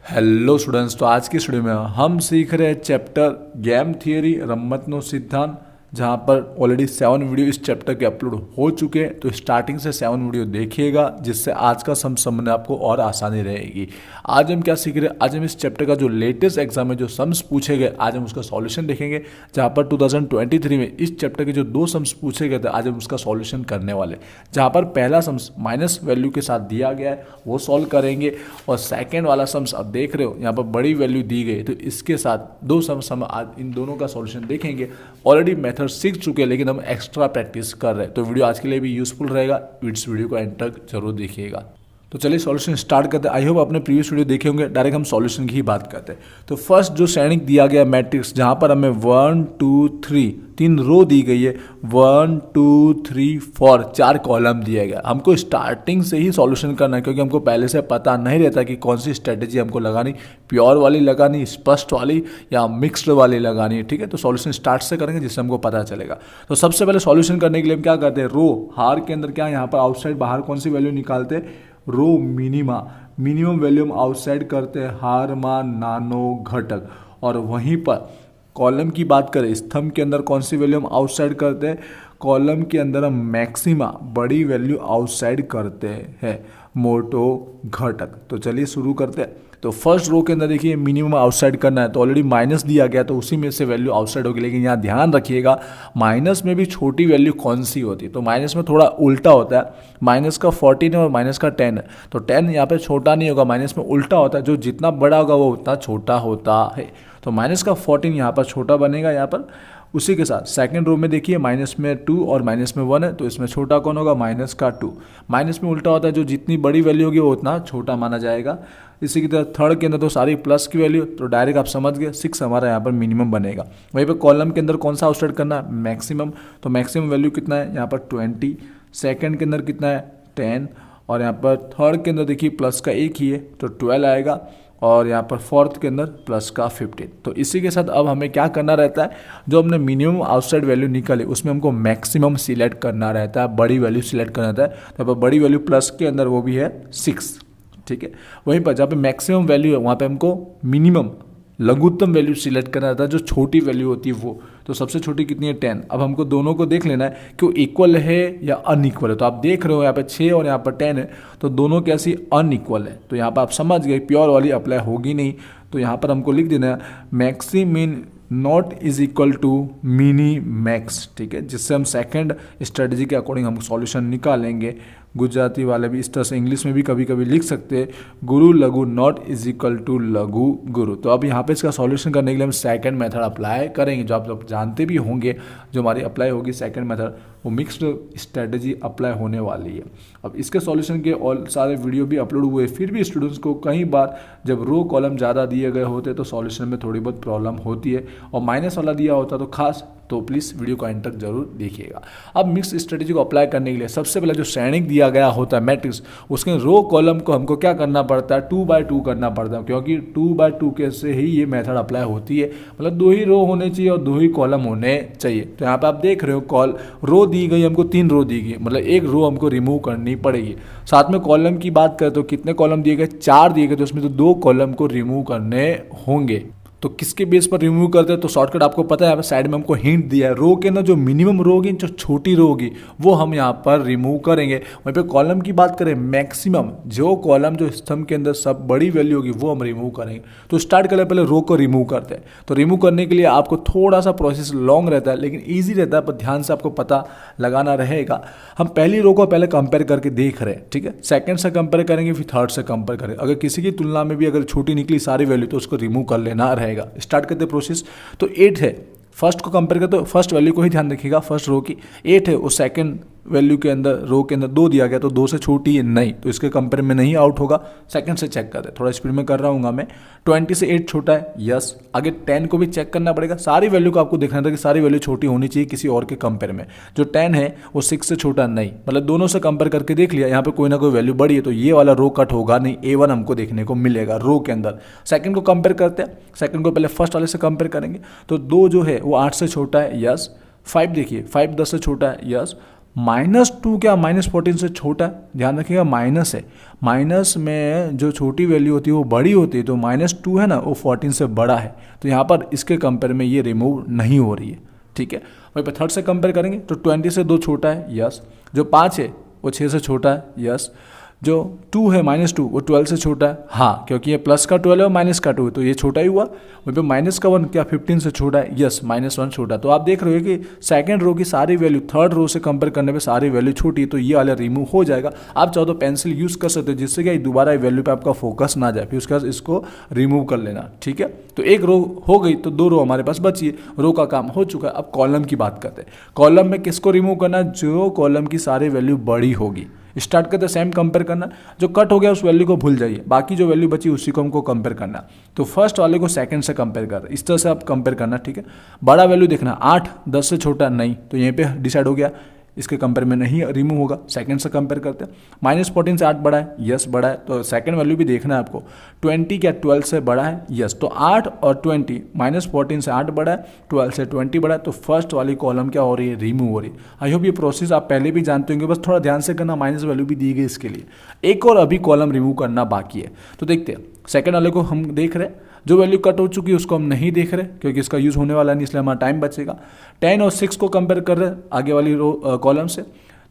Hello students. तो आज की स्टूडियो में हम सीख रहे हैं चैप्टर गेम थियरी रमतनो सिद्धांत, जहाँ पर ऑलरेडी 7 वीडियो इस चैप्टर के अपलोड हो चुके हैं। तो स्टार्टिंग से 7 वीडियो देखिएगा, जिससे आज का सम समझने आपको और आसानी रहेगी। आज हम क्या सीख रहे हैं, आज हम इस चैप्टर का जो लेटेस्ट एग्जाम में जो सम्स पूछे गए, आज हम उसका सॉल्यूशन देखेंगे। जहाँ पर 2023 में इस चैप्टर के जो 2 सम्स पूछे गए थे, आज हम उसका सॉल्यूशन करने वाले। जहाँ पर पहला सम्स माइनस वैल्यू के साथ दिया गया है, वो सॉल्व करेंगे। और सेकेंड वाला सम्स अब देख रहे हो, यहाँ पर बड़ी वैल्यू दी गई, तो इसके साथ 2 सम्स हम आज इन दोनों का सॉल्यूशन देखेंगे। ऑलरेडी मेथड सीख चुके हैं, लेकिन हम एक्स्ट्रा प्रैक्टिस कर रहे हैं। तो वीडियो आज के लिए भी यूजफुल रहेगा, इस वीडियो को एंड तक जरूर देखिएगा। तो चलिए सॉल्यूशन स्टार्ट करते हैं। आई होप आपने प्रीवियस वीडियो देखे होंगे। डायरेक्ट हम सॉल्यूशन की ही बात करते हैं। तो फर्स्ट जो श्रेणी दिया गया मैट्रिक्स, जहां पर हमें 1 2 3 3 रो दी गई है, 1 2 3 4 4 कॉलम दिया गया। हमको स्टार्टिंग से ही सॉल्यूशन करना है, क्योंकि हमको पहले से पता नहीं रहता कि कौन सी स्ट्रेटेजी हमको लगानी, प्योर वाली लगानी, स्पष्ट वाली या मिक्स्ड वाली लगानी है। ठीक है, तो सॉल्यूशन स्टार्ट से करेंगे, जिससे हमको पता चलेगा। तो सबसे पहले सॉल्यूशन करने के लिए हम क्या करते हैं, रो हार के अंदर क्या, यहाँ पर आउटसाइड बाहर कौन सी वैल्यू निकालते हैं, रो मिनिमा, मिनिमम वैल्यू हम आउटसाइड करते हैं, हार मान नानो घटक। और वहीं पर कॉलम की बात करें, स्तंभ के अंदर कौन सी वैल्यू हम आउटसाइड करते हैं, कॉलम के अंदर हम मैक्सिमा बड़ी वैल्यू आउटसाइड करते हैं, मोटो घटक। तो चलिए शुरू करते हैं। तो फर्स्ट रो के अंदर देखिए मिनिमम आउटसाइड करना है, तो ऑलरेडी माइनस दिया गया, तो उसी में से वैल्यू आउटसाइड होगी। लेकिन यहाँ ध्यान रखिएगा, माइनस में भी छोटी वैल्यू कौन सी होती है, तो माइनस में थोड़ा उल्टा होता है। माइनस का 14 है और माइनस का 10 है, तो 10 यहाँ पे छोटा नहीं होगा, माइनस में उल्टा होता है। जो जितना बड़ा होगा वो उतना छोटा होता है। तो माइनस का 14 यहाँ पर छोटा बनेगा यहाँ पर। उसी के साथ सेकंड रो में देखिए माइनस में 2 और माइनस में 1 है, तो इसमें छोटा कौन होगा, माइनस का 2। माइनस में उल्टा होता है, जो जितनी बड़ी वैल्यू होगी वो उतना छोटा माना जाएगा। इसी की तरह थर्ड के अंदर तो सारी प्लस की वैल्यू, तो डायरेक्ट आप समझ गए 6 हमारा यहाँ पर मिनिमम बनेगा। वहीं पर कॉलम के अंदर कौन सा आउटसाइड करना है, मैक्सिमम। तो मैक्सिमम वैल्यू कितना है यहाँ पर 20, सेकेंड के अंदर कितना है 10, और यहाँ पर थर्ड के अंदर देखिए प्लस का 1 ही है, तो 12 आएगा। और यहाँ पर फोर्थ के अंदर प्लस का 15। तो इसी के साथ अब हमें क्या करना रहता है, जो हमने मिनिमम आउटसाइड वैल्यू निकाली उसमें हमको मैक्सिमम सिलेक्ट करना रहता है, बड़ी वैल्यू सिलेक्ट करना रहता है। तो अब बड़ी वैल्यू प्लस के अंदर वो भी है 6। ठीक है, वहीं पर जहाँ पे मैक्सिमम वैल्यू है वहाँ पे हमको मिनिमम लघुत्तम वैल्यू सिलेक्ट करना रहता है, जो छोटी वैल्यू होती है वो। तो सबसे छोटी कितनी है 10। अब हमको दोनों को देख लेना है कि वो इक्वल है या अनइक्वल है। तो आप देख रहे हो यहाँ पे 6 और यहाँ पर 10 है, तो दोनों कैसी अनइक्वल है। तो यहाँ पर आप समझ गए प्योर वाली अप्लाई होगी नहीं। तो यहाँ पर हमको लिख देना है maximin not is equal to minimax. ठीक है, जिससे हम सेकंड स्ट्रेटजी के अकॉर्डिंग हम सॉल्यूशन निकालेंगे। गुजराती वाले भी इस तरह से इंग्लिश में भी कभी कभी लिख सकते हैं, गुरु लघु नॉट इज इक्वल टू लघु गुरु। तो अब यहाँ पे इसका सॉल्यूशन करने के लिए हम सेकंड मेथड अप्लाई करेंगे, जो आप जानते भी होंगे। जो हमारी अप्लाई होगी सेकंड मेथड, वो मिक्स्ड स्ट्रेटजी अप्लाई होने वाली है। अब इसके सॉल्यूशन के और सारे वीडियो भी अपलोड हुए, फिर भी स्टूडेंट्स को कई बार जब रो कॉलम ज़्यादा दिए गए होते तो सॉल्यूशन में थोड़ी बहुत प्रॉब्लम होती है, और माइनस वाला दिया होता तो खास, तो प्लीज़ वीडियो को एंड तक जरूर देखिएगा। अब मिक्स स्ट्रेटजी को अप्लाई करने के लिए सबसे पहले जो श्रेणिक दिया गया होता है मैट्रिक्स, उसके रो कॉलम को हमको क्या करना पड़ता है, 2x2 करना पड़ता है, क्योंकि 2x2 के से ही ये मेथड अप्लाई होती है। मतलब 2 ही रो होने चाहिए और 2 ही कॉलम होने चाहिए। तो यहाँ पे आप देख रहे हो रो दी गई हमको, 3 रो दी गई, मतलब एक रो हमको रिमूव करनी पड़ेगी। साथ में कॉलम की बात करें तो कितने कॉलम दिए गए, 4 दिए गए, तो उसमें तो 2 कॉलम को रिमूव करने होंगे। तो किसके बेस पर रिमूव करते हैं, तो शॉर्टकट आपको पता है, यहाँ पे साइड में हमको हिंट दिया है। रो के अंदर जो मिनिमम रो होगी, जो छोटी रो होगी, वो हम यहाँ पर रिमूव करेंगे। वहीं पे कॉलम की बात करें, मैक्सिमम जो कॉलम जो स्तंभ के अंदर सब बड़ी वैल्यू होगी वो हम रिमूव करेंगे। तो स्टार्ट करने पहले रो को रिमूव करते हैं। तो रिमूव करने के लिए आपको थोड़ा सा प्रोसेस लॉन्ग रहता है, लेकिन ईजी रहता है, पर ध्यान से आपको पता लगाना रहेगा। हम पहली रो को पहले कंपेयर करके देख रहे हैं, ठीक है। सेकंड से कंपेयर करेंगे, फिर थर्ड से कंपेयर करेंगे। अगर किसी की तुलना में भी अगर छोटी निकली सारी वैल्यू, तो उसको रिमूव कर लेना रहेगा। स्टार्ट करते प्रोसेस। तो 8 है, फर्स्ट को कंपेयर करते तो फर्स्ट वैल्यू को ही ध्यान रखिएगा, फर्स्ट रो की 8 है, उस सेकंड वैल्यू के अंदर रो के अंदर 2 दिया गया, तो 2 से छोटी है नहीं, तो इसके कंपेयर में नहीं आउट होगा। सेकंड से चेक करते, थोड़ा स्पीड में कर रहा हूँ मैं। 20 से 8 छोटा है, यस। आगे 10 को भी चेक करना पड़ेगा, सारी वैल्यू को आपको देखना था कि सारी वैल्यू छोटी होनी चाहिए किसी और के कंपेयर में। जो 10 है वो 6 से छोटा नहीं, मतलब दोनों से कंपेयर करके देख लिया, यहाँ पे कोई ना कोई वैल्यू बड़ी है, तो ये वाला रो कट होगा नहीं, A1 हमको देखने को मिलेगा रो के अंदर। सेकंड को कंपेयर करते हैं, सेकंड को पहले फर्स्ट वाले से कंपेयर करेंगे, तो 2 जो है वो 8 से छोटा है, यस। 5 देखिए, 5 10 से छोटा है, यस। -2 क्या -14 से छोटा है? ध्यान रखिएगा माइनस है, माइनस में जो छोटी वैल्यू होती है वो बड़ी होती है, तो -2 है ना वो 14 से बड़ा है, तो यहाँ पर इसके कंपेयर में ये रिमूव नहीं हो रही है। ठीक है, वहीं पर थर्ड से कंपेयर करेंगे तो 20 से 2 छोटा है, यस। जो 5 है वो 6 से छोटा है, यस। जो 2 है -2 वो 12 से छोटा है, हाँ, क्योंकि ये प्लस का 12 है और माइनस का 2 है तो ये छोटा ही हुआ। वहीं पे माइनस का 1 क्या 15 से छोटा है, यस, -1 छोटा। तो आप देख रहे हो कि सेकंड रो की सारी वैल्यू थर्ड रो से कंपेयर करने पे सारी वैल्यू छोटी, तो ये वाला रिमूव हो जाएगा। आप चाहो तो पेंसिल यूज़ कर सकते हो जिससे कि दोबारा वैल्यू पे आपका फोकस ना जाए, फिर उसके बाद इसको रिमूव कर लेना। ठीक है, तो एक रो हो गई तो 2 रो हमारे पास बची है, रो का काम हो चुका है। अब कॉलम की बात करते हैं। कॉलम में किसको रिमूव करना है? जो कॉलम की सारी वैल्यू बड़ी होगी। स्टार्ट करते सेम कंपेयर करना, जो कट हो गया उस वैल्यू को भूल जाइए, बाकी जो वैल्यू बची उसी को हमको कंपेयर करना। तो फर्स्ट वाले को सेकंड से कंपेयर कर रहे हैं, इस तरह से आप कंपेयर करना। ठीक है, बड़ा वैल्यू देखना, 8 10 से छोटा नहीं, तो यहीं पे डिसाइड हो गया इसके कंपेयर में नहीं रिमूव होगा। सेकंड से कंपेयर करते हैं, -14 से 8 बड़ा है, यस बड़ा है, तो सेकंड वैल्यू भी देखना है आपको। 20 क्या 12 से बड़ा है, यस, तो 8 और 20, -14 से 8 बड़ा है, 12 से 20 बड़ा है, तो फर्स्ट वाली कॉलम क्या हो रही है? रिमूव हो रही है। आई होप ये प्रोसेस आप पहले भी जानते होंगे, बस थोड़ा ध्यान से करना, माइनस वैल्यू भी दी गई इसके लिए। एक और अभी कॉलम रिमूव करना बाकी है, तो देखते हैं। सेकंड वाले को हम देख रहे हैं, जो वैल्यू कट हो चुकी है उसको हम नहीं देख रहे क्योंकि इसका यूज़ होने वाला नहीं, इसलिए हमारा टाइम बचेगा। 10 और 6 को कंपेयर कर रहे हैं आगे वाली रो कॉलम से,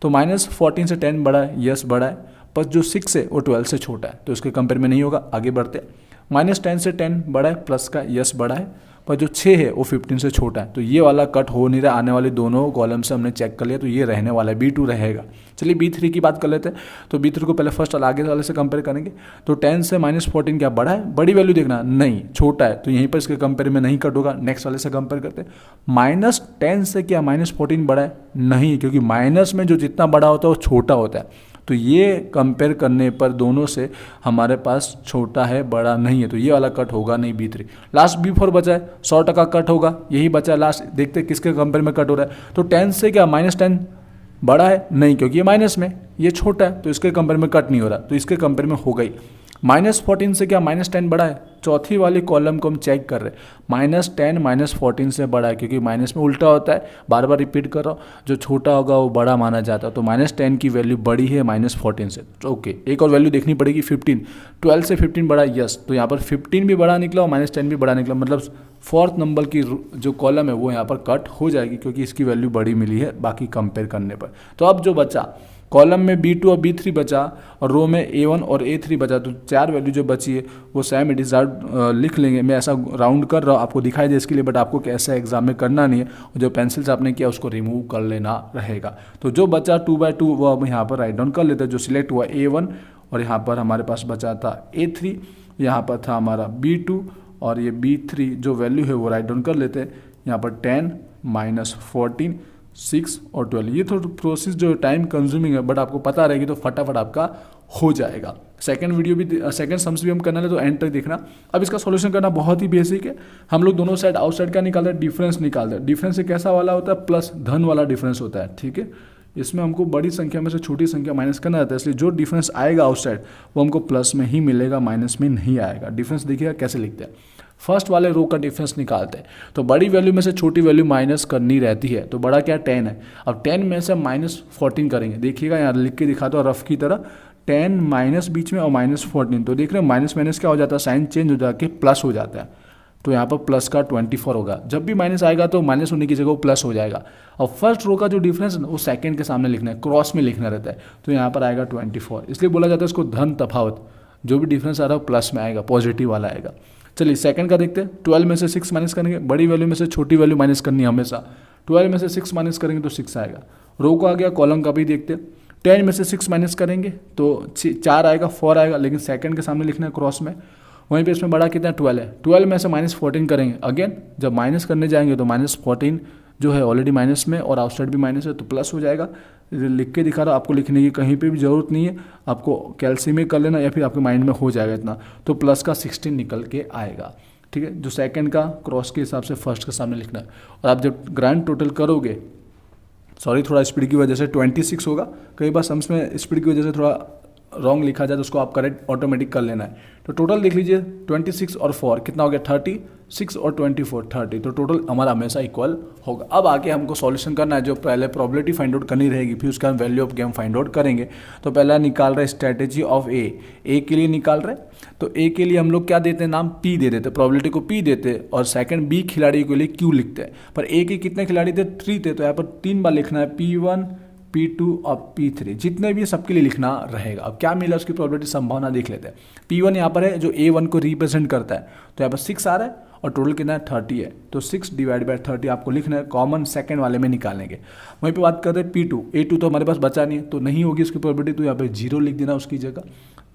तो -14 से 10 बड़ा है, यस बड़ा है, पर जो 6 है वो 12 से छोटा है, तो इसके कंपेयर में नहीं होगा। आगे बढ़ते हैं, -10 से 10 बड़ा है, प्लस का यस बड़ा है, पर जो 6 है वो 15 से छोटा है, तो ये वाला कट हो नहीं रहा। आने वाले दोनों कॉलम से हमने चेक कर लिया, तो ये रहने वाला है, B2 रहेगा। चलिए B3 की बात कर लेते हैं, तो B3 को पहले फर्स्ट वाला आगे वाले से कंपेयर करेंगे, तो 10 से -14 क्या बड़ा है? बड़ी वैल्यू देखना, नहीं छोटा है, तो यहीं पर इसके कंपेयर में नहीं कट होगा। नेक्स्ट वाले से कंपेयर करते हैं, -10 से क्या -14 बड़ा है? नहीं, क्योंकि माइनस में जो जितना बड़ा होता है वो छोटा होता है, तो ये कंपेयर करने पर दोनों से हमारे पास छोटा है, बड़ा नहीं है, तो ये वाला कट होगा नहीं। B3 लास्ट B4 बचा है, 100% कट होगा, यही बचा लास्ट। देखते हैं किसके कंपेयर में कट हो रहा है, तो 10 से क्या -10 बड़ा है? नहीं, क्योंकि ये माइनस में, ये छोटा है, तो इसके कंपेयर में कट नहीं हो रहा, तो इसके कंपेयर में हो गई। -14 से क्या -10 बड़ा है? चौथी वाली कॉलम को हम चेक कर रहे हैं, -10 -14 से बड़ा है, क्योंकि माइनस में उल्टा होता है, बार बार रिपीट कर रहा हूँ, जो छोटा होगा वो बड़ा माना जाता है, तो -10 की वैल्यू बड़ी है -14 से। तो ओके, एक और वैल्यू देखनी पड़ेगी 15, 12 से 15 बड़ा, यस, तो यहाँ पर 15 भी बड़ा निकला और -10 भी बड़ा निकला, मतलब फोर्थ नंबर की जो कॉलम है वो यहाँ पर कट हो जाएगी, क्योंकि इसकी वैल्यू बड़ी मिली है बाकी कंपेयर करने पर। तो अब जो बचा कॉलम में B2 और B3 बचा और रो में A1 और A3 बचा, तो 4 वैल्यू जो बची है वो सेम डिजार्ड लिख लेंगे। मैं ऐसा राउंड कर रहा हूँ, आपको दिखाई दे इसके लिए, बट आपको कैसा एग्जाम में करना नहीं है, जो पेंसिल से आपने किया उसको रिमूव कर लेना रहेगा। तो जो बचा 2/2 वो अब यहाँ पर राइट डाउन कर लेते हैं। जो सिलेक्ट हुआ A1 और यहाँ पर हमारे पास बचा था A3, यहाँ पर था हमारा B2 और ये B3 जो वैल्यू है वो राइट डाउन कर लेते हैं। यहाँ पर 10 -14 6 और 12, ये थोड़ा प्रोसेस जो टाइम कंज्यूमिंग है, बट आपको पता रहेगी तो फटाफट आपका हो जाएगा। सेकंड वीडियो भी, सेकंड सम्स भी हम करना है, तो एंड तक देखना। अब इसका सॉल्यूशन करना बहुत ही बेसिक है। हम लोग दोनों साइड आउटसाइड का निकाल रहे हैं, डिफरेंस निकाल रहे हैं। डिफरेंस से कैसा वाला होता है? प्लस धन वाला डिफरेंस होता है। ठीक है, इसमें हमको बड़ी संख्या में से छोटी संख्या माइनस करना रहता है, इसलिए जो डिफरेंस आएगा आउटसाइड वो हमको प्लस में ही मिलेगा, माइनस में नहीं आएगा। डिफरेंस देखिएगा कैसे लिखते हैं। फर्स्ट वाले रो का डिफरेंस निकालते हैं, तो बड़ी वैल्यू में से छोटी वैल्यू माइनस करनी रहती है, तो बड़ा क्या 10 है। अब 10 में से -14 करेंगे, देखिएगा यहाँ लिख के दिखाता हूँ रफ की तरह, 10 माइनस बीच में और -14, तो देख रहे हैं माइनस माइनस क्या हो जाता है, साइन चेंज हो जाके प्लस हो जाता है, तो यहाँ पर प्लस का 24 होगा। जब भी माइनस आएगा तो माइनस होने की जगह वो प्लस हो जाएगा। और फर्स्ट रो का जो डिफरेंस है वो सेकंड के सामने लिखना है, क्रॉस में लिखना रहता है, तो यहाँ पर आएगा 24, इसलिए बोला जाता है इसको धन तफावत। जो भी डिफरेंस आ रहा है प्लस में आएगा, पॉजिटिव वाला आएगा। चलिए सेकंड का देखते हैं। 12 में से 6 माइनस करेंगे, बड़ी वैल्यू में से छोटी वैल्यू माइनस करनी है हमेशा। 12 में से 6 माइनस करेंगे तो 6 आएगा। रो को आ गया, कॉलम का भी देखते हैं। 10 में से 6 माइनस करेंगे तो 4 आएगा, 4 आएगा, लेकिन सेकंड के सामने लिखना है क्रॉस में। वहीं पे इसमें बड़ा कितना 12 है। 12 में से -14 करेंगे, अगेन जब माइनस करने जाएंगे तो -14 जो है ऑलरेडी माइनस में और आउटसाइड भी माइनस है, तो प्लस हो जाएगा। लिख के दिखा रहा हूँ, आपको लिखने की कहीं पे भी ज़रूरत नहीं है, आपको कैल्सी में कर लेना या फिर आपके माइंड में हो जाएगा इतना, तो प्लस का 16 निकल के आएगा। ठीक है, जो सेकंड का क्रॉस के हिसाब से फर्स्ट के सामने लिखना है। और आप जब ग्रैंड टोटल करोगे, सॉरी थोड़ा स्पीड की वजह से 26 होगा, कई बार सम्स में स्पीड की वजह से थोड़ा रॉन्ग लिखा जाए तो उसको आप करेक्ट ऑटोमेटिक कर लेना है। तो टोटल देख लीजिए 26 और 4 कितना हो गया 30, 6 और 24 30, तो टोटल हमारा हमेशा इक्वल होगा। अब आगे हमको सॉल्यूशन करना है, जो पहले प्रोबेबिलिटी फाइंड आउट करनी रहेगी, फिर उसका हम value of game find out करेंगे। तो पहला निकाल रहे स्ट्रेटेजी ऑफ ए के लिए निकाल रहे, तो ए के लिए हम लोग क्या देते हैं, नाम पी दे देते, प्रोबेबिलिटी को पी देते, और सेकंड बी खिलाड़ी के लिए क्यू लिखते हैं। पर ए के कितने खिलाड़ी थे 3 थे, तो यहाँ पर 3 बार लिखना है P1 P2 और P3, जितने भी सबके लिए लिखना रहेगा। अब क्या मिला उसकी प्रोबेबिलिटी संभावना देख लेते हैं। P1 यहाँ पर है जो A1 को रिप्रेजेंट करता है, तो यहाँ पर 6 आ रहा है और टोटल कितना है 30 है, तो 6 डिवाइड बाय 30 आपको लिखना है, कॉमन सेकंड वाले में निकालेंगे। वहीं पे बात करते हैं P2, A2 तो हमारे पास बचा नहीं है, तो नहीं होगी उसकी प्रोबेबिलिटी, तो यहाँ पे 0 लिख देना उसकी जगह।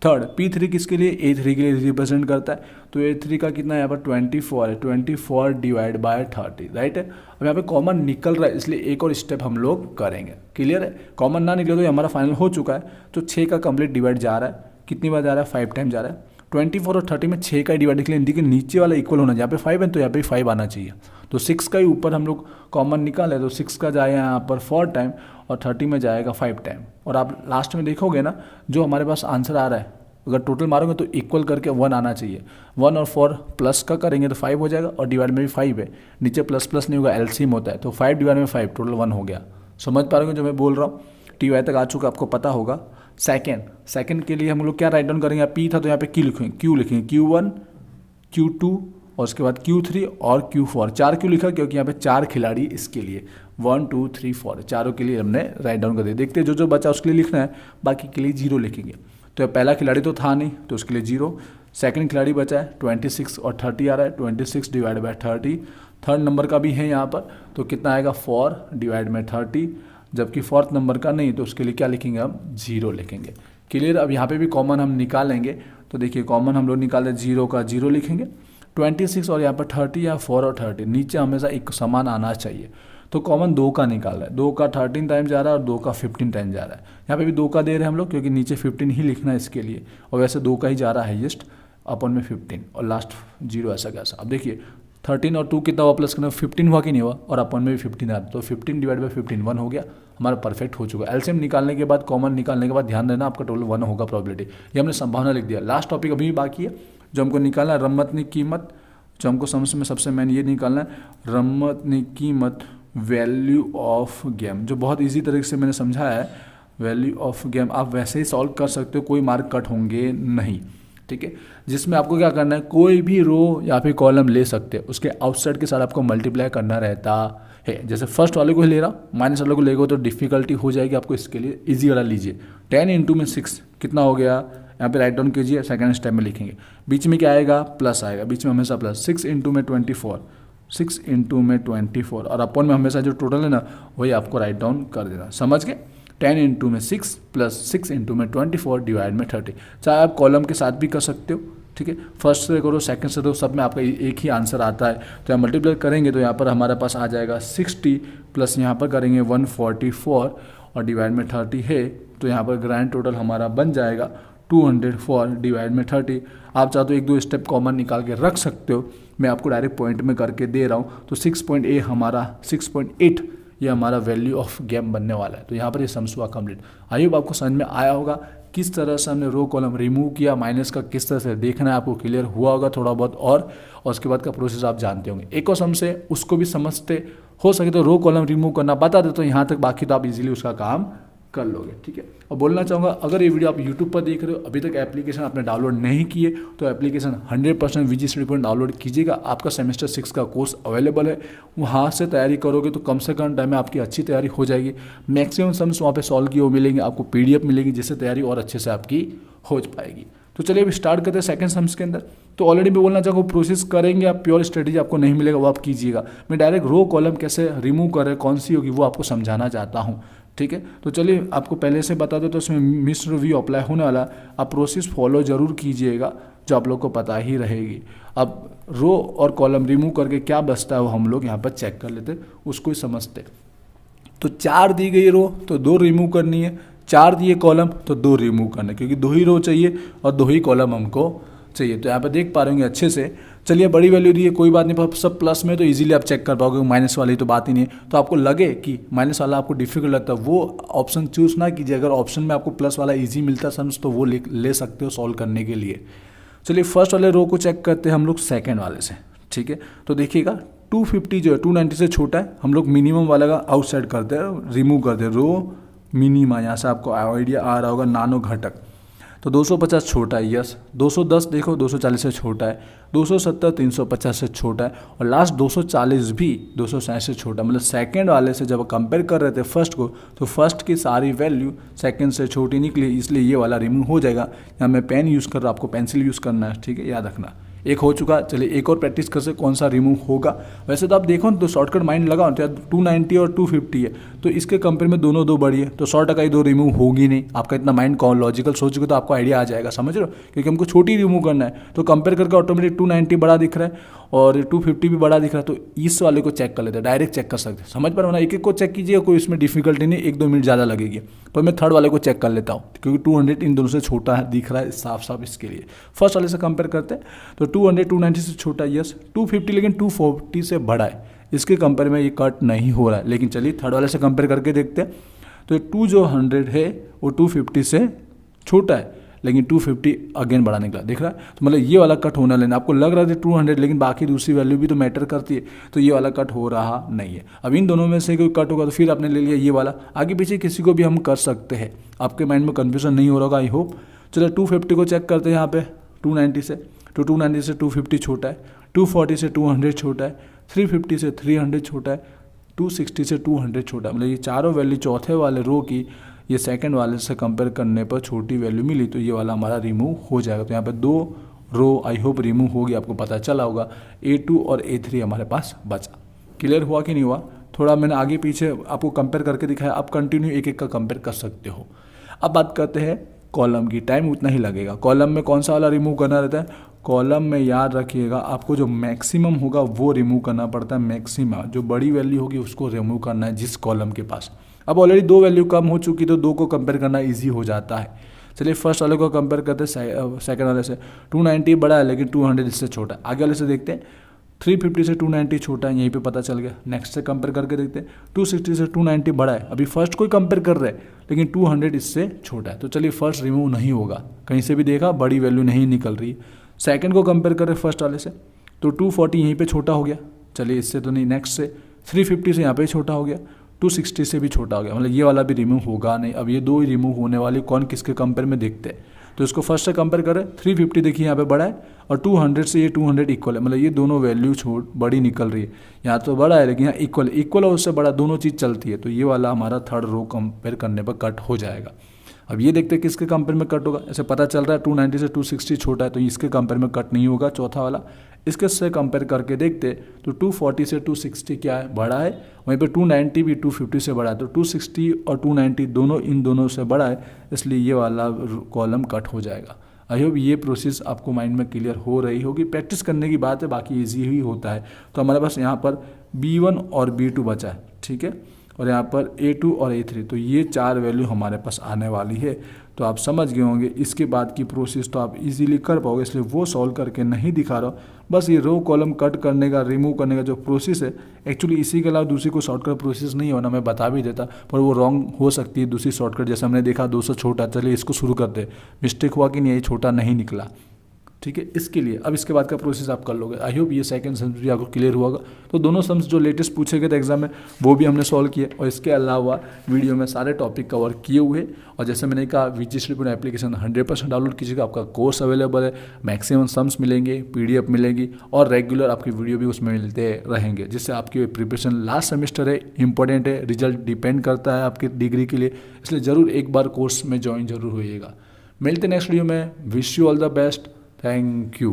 थर्ड P3 किसके लिए, A3 के लिए रिप्रेजेंट करता है, तो A3 का कितना है यहाँ पर 24 है, 24 डिवाइड बाय 30, राइट है। अब यहाँ पे कॉमन निकल रहा है, इसलिए एक और स्टेप हम लोग करेंगे, क्लियर है। कॉमन ना निकले तो ये हमारा फाइनल हो चुका है। तो 6 का कंप्लीट डिवाइड जा रहा है, कितनी बार जा रहा है 5 टाइम जा रहा है। 24 और 30 में 6 का डिवाइड निकले, देखिए नीचे वाला इक्वल होना, यहाँ पे 5 है तो यहाँ पे 5 आना चाहिए। तो 6 का ही ऊपर हम लोग कॉमन निकाले, तो 6 का जाएगा यहाँ पर 4 टाइम और 30 में जाएगा 5 टाइम। और आप लास्ट में देखोगे ना, जो हमारे पास आंसर आ रहा है, अगर टोटल मारोगे तो इक्वल करके 1 आना चाहिए। 1 और 4 प्लस का करेंगे तो 5 हो जाएगा, और डिवाइड में भी 5 है, नीचे प्लस प्लस नहीं होगा, एलसीएम होता है, तो 5 डिवाइड में 5 टोटल 1 हो गया। समझ पा रहे हो जो मैं बोल रहा हूँ, TY तक आ चुका, आपको पता होगा। सेकंड के लिए हम लोग क्या राइट डाउन करेंगे, P था तो यहाँ पे क्यू लिखेंगे, Q1 Q2 और उसके बाद Q3 और Q4। 4 क्यों लिखा, क्योंकि यहाँ पे 4 खिलाड़ी इसके लिए 1 2 3 4 चारों के लिए हमने राइट डाउन कर दिया। देखते हैं जो बचा उसके लिए लिखना है, बाकी के लिए 0 लिखेंगे। तो पहला खिलाड़ी तो था नहीं, तो उसके लिए 0। सेकंड खिलाड़ी बचा है 26 और 30 आ रहा है, 26 डिवाइड बाय 30। थर्ड नंबर का भी है यहाँ पर, तो कितना आएगा 4 डिवाइड में 30, जबकि फोर्थ नंबर का नहीं, तो उसके लिए क्या लिखेंगे हम 0 लिखेंगे, क्लियर। अब यहाँ पे भी कॉमन हम निकालेंगे, तो देखिए कॉमन हम लोग निकाले 0 का 0 लिखेंगे। 26 और यहाँ पर 30 या 4 और 30 नीचे हमेशा एक समान आना चाहिए, तो कॉमन 2 का निकाल रहा है, 2 का 13 टाइम जा रहा है और 2 का 15 टाइम जा रहा है। यहाँ पे भी 2 का दे रहे हैं हम लोग, क्योंकि नीचे 15 ही लिखना है इसके लिए, और वैसे 2 का ही जा रहा है हाईएस्ट, अपन में 15 और लास्ट 0 ऐसा कैसा। अब देखिए 13 और 2 कितना हुआ प्लस करना, 15 हुआ कि नहीं हुआ, और अपन में भी 15 आ रहा है, तो 15 डिवाइड बाई 15 1 हो गया, हमारा परफेक्ट हो चुका है। एलसीएम निकालने के बाद, कॉमन निकालने के बाद ध्यान देना आपका टोटल 1 होगा प्रोबेबिलिटी, ये हमने संभावना लिख दिया। लास्ट टॉपिक अभी भी बाकी है, जो हमको निकालना है रम्मतनी कीमत, जो हमको समझ में सबसे मेन ये निकालना है, रम्मतनी कीमत वैल्यू ऑफ गेम, जो बहुत इजी तरीके से मैंने समझाया है। वैल्यू ऑफ गेम आप वैसे ही सॉल्व कर सकते हो, कोई मार्क कट होंगे नहीं, ठीक है। जिसमें आपको क्या करना है, कोई भी रो या फिर कॉलम ले सकते हैं, उसके आउटसाइड के साथ आपको मल्टीप्लाई करना रहता है। जैसे फर्स्ट वाले को ही ले रहा हूँ, माइनस वाले को लेगा तो डिफिकल्टी हो जाएगी आपको, इसके लिए इजी वाला लीजिए। 10 इंटू में 6 कितना हो गया, यहाँ पे राइट डाउन कीजिए, सेकंड स्टेप में लिखेंगे। बीच में क्या आएगा, प्लस आएगा, बीच में हमेशा प्लस। 6 इंटू में 24, 6 इंटू में 24, और अपन में हमेशा जो टोटल है ना वही आपको राइट डाउन कर देना, समझ गए। 10 इंटू में 6 प्लस 6 इंटू में 24 डिवाइड में 30। चाहे आप कॉलम के साथ भी कर सकते हो, ठीक है, फर्स्ट से करो सेकंड से, तो सब में आपका एक ही आंसर आता है। तो यहाँ मल्टीप्लाई करेंगे तो यहाँ पर हमारे पास आ जाएगा 60 प्लस यहाँ पर करेंगे 144 और डिवाइड में 30 है, तो यहाँ पर ग्रैंड टोटल हमारा बन जाएगा 204 डिवाइड में 30। आप चाहो तो 1-2 स्टेप कॉमन निकाल के रख सकते हो, मैं आपको डायरेक्ट पॉइंट में करके दे रहा हूँ। तो 6.8 ये हमारा वैल्यू ऑफ गेम बनने वाला है। तो यहाँ पर ये सम्स हुआ कंप्लीट। आई होप आपको समझ में आया होगा किस तरह से हमने रो कॉलम रिमूव किया, माइनस का किस तरह से देखना है आपको क्लियर हुआ होगा थोड़ा बहुत, और उसके बाद का प्रोसेस आप जानते होंगे। एक और सम से उसको भी समझते हो सके तो रो कॉलम रिमूव करना बता दे, तो यहाँ तक, बाकी तो आप इजीली उसका काम कर लोगे, ठीक है। और बोलना चाहूँगा, अगर ये वीडियो आप यूट्यूब पर देख रहे हो, अभी तक एप्लीकेशन आपने डाउनलोड नहीं किए, तो application 100% VG study point download कीजिएगा। आपका सेमेस्टर 6 का कोर्स अवेलेबल है, वहाँ से तैयारी करोगे तो कम से कम टाइम में आपकी अच्छी तैयारी हो जाएगी। मैक्सिमम सम्स वहाँ पे सॉल्व किए हुए मिलेंगे, आपको PDF मिलेगी, जिससे तैयारी और अच्छे से आपकी हो पाएगी। तो चलिए अभी स्टार्ट करते हैं सेकंड सम्स के अंदर। तो ऑलरेडी मैं बोलना चाहूँगा, प्रोसेस करेंगे आप, प्योर स्ट्रेटेजी आपको नहीं मिलेगा, वो आप कीजिएगा। मैं डायरेक्ट रो कॉलम कैसे रिमूव करें, कौन सी होगी, वो आपको समझाना चाहता हूँ, ठीक है। तो चलिए आपको पहले से बता दो, तो उसमें मिस्र व्यू अप्लाई होने वाला, आप प्रोसेस फॉलो जरूर कीजिएगा, जो आप लोग को पता ही रहेगी। अब रो और कॉलम रिमूव करके क्या बचता है वो हम लोग यहाँ पर चेक कर लेते, उसको ही समझते। तो 4 दी गई रो तो 2 रिमूव करनी है, 4 दिए कॉलम तो 2 रिमूव करना है, क्योंकि 2 ही रो चाहिए और 2 ही कॉलम हमको चाहिए। तो यहाँ पे देख पा रहे होंगे अच्छे से। चलिए बड़ी वैल्यू दी है, कोई बात नहीं, पर सब प्लस में तो इजीली आप चेक कर पाओगे, माइनस वाली तो बात ही नहीं है। तो आपको लगे कि माइनस वाला आपको डिफिकल्ट लगता है, वो ऑप्शन चूज ना कीजिए। अगर ऑप्शन में आपको प्लस वाला ईजी मिलता है सम्स, तो वो ले सकते हो सॉल्व करने के लिए। चलिए फर्स्ट वाले रो को चेक करते हैं हम लोग सेकेंड वाले से, ठीक है। तो देखिएगा 250 जो है 290 से छोटा है, हम लोग मिनिमम वाला का आउटसाइड करते हैं, रिमूव करते हैं। रो मिनिमा, यहाँ से आपको आइडिया आ रहा होगा, नानो घटक। तो 250 छोटा है, यस। 210 देखो 240 से छोटा है, 270 350 से छोटा है, और लास्ट 240 भी 260 से छोटा। मतलब सेकंड वाले से जब कंपेयर कर रहे थे फर्स्ट को, तो फर्स्ट की सारी वैल्यू सेकंड से छोटी निकली, इसलिए ये वाला रिमूव हो जाएगा। यहाँ मैं पेन यूज़ कर रहा हूँ, आपको पेंसिल यूज़ करना है, ठीक है, याद रखना। एक हो चुका, चलिए एक और प्रैक्टिस कर से कौन सा रिमूव होगा। वैसे तो आप देखो तो शॉर्टकट माइंड लगाओ, तो 290 और 250 है, तो इसके कंपेयर में दोनों दो बड़ी है, तो 100% ही दो रिमूव होगी नहीं। आपका इतना माइंड कौन लॉजिकल सोचोगे तो आपको आइडिया आ जाएगा, समझ रहे हो, क्योंकि हमको छोटी रिमूव करना है। तो कंपेयर करके ऑटोमेटिक 290 बड़ा दिख रहा है और 250 भी बड़ा दिख रहा है, तो इस वाले को चेक कर लेते हैं, डायरेक्ट चेक कर सकते हैं, समझ पा रहे हो ना। एक एक को चेक कीजिए, कोई इसमें डिफिकल्टी नहीं, 1-2 मिनट ज़्यादा लगेगी। पर मैं थर्ड वाले को चेक कर लेता हूँ, क्योंकि 200 इन दोनों से छोटा है दिख रहा है साफ साफ, इसके लिए फर्स्ट वाले से कंपेयर करते हैं। तो 200 290 से छोटा है, यस। 250 लेकिन 240 से बड़ा है, इसके कंपेयर में ये कट नहीं हो रहा है। लेकिन चलिए थर्ड वाले से कंपेयर करके देखते हैं। तो 200 है वो 250 से छोटा है, लेकिन 250 अगेन बड़ा निकला, दिख रहा है। तो मतलब ये वाला कट होना लेना, आपको लग रहा था 200, लेकिन बाकी दूसरी वैल्यू भी तो मैटर करती है, तो ये वाला कट हो रहा नहीं है। अब इन दोनों में से कोई कट होगा तो फिर आपने ले लिया ये वाला, आगे पीछे किसी को भी हम कर सकते हैं। आपके माइंड में कन्फ्यूजन नहीं हो रहा होगा, आई होप। चलो 250 को चेक करते हैं यहाँ पे 290 से, तो 290 से 250 छोटा है, 240 से 200 छोटा है, 350 से 300 छोटा है, 260 से 200 छोटा है। मतलब ये चारों वैल्यू चौथे वाले रो की ये सेकंड वाले से कंपेयर करने पर छोटी वैल्यू मिली, तो ये वाला हमारा रिमूव हो जाएगा। तो यहाँ पे 2 रो आई होप रिमूव हो गया, आपको पता चला होगा। A2 और A3 हमारे पास बचा। क्लियर हुआ कि नहीं हुआ? थोड़ा मैंने आगे पीछे आपको कंपेयर करके दिखाया, आप कंटिन्यू एक एक का कंपेयर कर सकते हो। अब बात करते हैं कॉलम की, टाइम उतना ही लगेगा। कॉलम में कौन सा वाला रिमूव करना रहता है? कॉलम में याद रखिएगा आपको जो मैक्सिमम होगा वो रिमूव करना पड़ता है। मैक्सिमम जो बड़ी वैल्यू होगी उसको रिमूव करना है जिस कॉलम के पास। अब ऑलरेडी 2 वैल्यू कम हो चुकी, तो 2 को कंपेयर करना इजी हो जाता है। चलिए फर्स्ट वाले को कंपेयर करते हैं सेकंड वाले से। 290 बड़ा है लेकिन 200 इससे छोटा है। आगे वाले से देखते हैं 350 से 290 छोटा है, यहीं पे पता चल गया। नेक्स्ट से कंपेयर करके देखते हैं 260 से 290 बड़ा है, अभी फर्स्ट को ही कंपेयर कर रहे हैं लेकिन 200 इससे छोटा है, तो चलिए फर्स्ट रिमूव नहीं होगा। कहीं से भी देखा बड़ी वैल्यू नहीं निकल रही। सेकंड को कंपेयर कर रहे फर्स्ट वाले से, तो 240 यहीं पे छोटा हो गया, चलिए इससे तो नहीं। नेक्स्ट से 350 से यहाँ पे छोटा हो गया, 260 से भी छोटा हो गया, मतलब ये वाला भी रिमूव होगा नहीं। अब ये 2 ही रिमूव होने वाली, कौन किसके कंपेयर में देखते हैं। तो इसको फर्स्ट से कंपेयर करें, 350 देखिए यहाँ पे बड़ा है और 200 से ये 200 इक्वल है, मतलब ये दोनों वैल्यू बड़ी निकल रही है। यहाँ तो बड़ा है लेकिन यहाँ इक्वल और उससे बड़ा, दोनों चीज़ चलती है, तो ये वाला हमारा थर्ड रो कंपेयर करने पर कट हो जाएगा। अब ये देखते हैं किसके कंपेयर में कट होगा। ऐसे पता चल रहा है 290 से 260 छोटा है, तो इसके कंपेयर में कट नहीं होगा चौथा वाला। इसके से कंपेयर करके देखते तो 240 से 260 क्या है, बड़ा है। वहीं पे 290 भी 250 से बड़ा है, तो 260 और 290 दोनों इन दोनों से बड़ा है, इसलिए ये वाला कॉलम कट हो जाएगा। आई होप ये प्रोसेस आपको माइंड में क्लियर हो रही होगी। प्रैक्टिस करने की बात है, बाकी ईजी ही होता है। तो हमारे पास यहाँ पर B1 और B2 बचा है, ठीक है, और यहाँ पर A2 और A3, तो ये 4 वैल्यू हमारे पास आने वाली है। तो आप समझ गए होंगे, इसके बाद की प्रोसेस तो आप इजीली कर पाओगे, इसलिए वो सॉल्व करके नहीं दिखा रहा हूँ। बस ये रो कॉलम कट करने का, रिमूव करने का जो प्रोसेस है, एक्चुअली इसी के अलावा दूसरी कोई शॉर्टकट प्रोसेस नहीं होना, मैं बता भी देता, पर वो रॉन्ग हो सकती है दूसरी शॉर्टकट। जैसे हमने देखा 200 छोटा, चलिए इसको शुरू करते हैं। मिस्टेक हुआ कि नहीं, ये छोटा नहीं निकला, ठीक है। इसके लिए अब इसके बाद का प्रोसेस आप कर लोगे। आई होप ये सेकंड सम्स भी आपको क्लियर हुआ होगा। तो दोनों सम्स जो लेटेस्ट पूछे गए थे एग्जाम में वो भी हमने सॉल्व किए, और इसके अलावा वीडियो में सारे टॉपिक कवर किए हुए। और जैसे मैंने कहा VG Study एप्लीकेशन 100% डाउनलोड कीजिएगा, आपका कोर्स अवेलेबल है, मैक्सिमम सम्स मिलेंगे, PDF मिलेगी, और रेगुलर आपकी वीडियो भी उसमें मिलते रहेंगे, जिससे आपकी प्रिपरेशन लास्ट सेमेस्टर है, इंपॉर्टेंट है, रिजल्ट डिपेंड करता है आपकी डिग्री के लिए, इसलिए ज़रूर एक बार कोर्स में ज्वाइन जरूर होइएगा। मिलते नेक्स्ट वीडियो में। Wish you all the best. Thank you.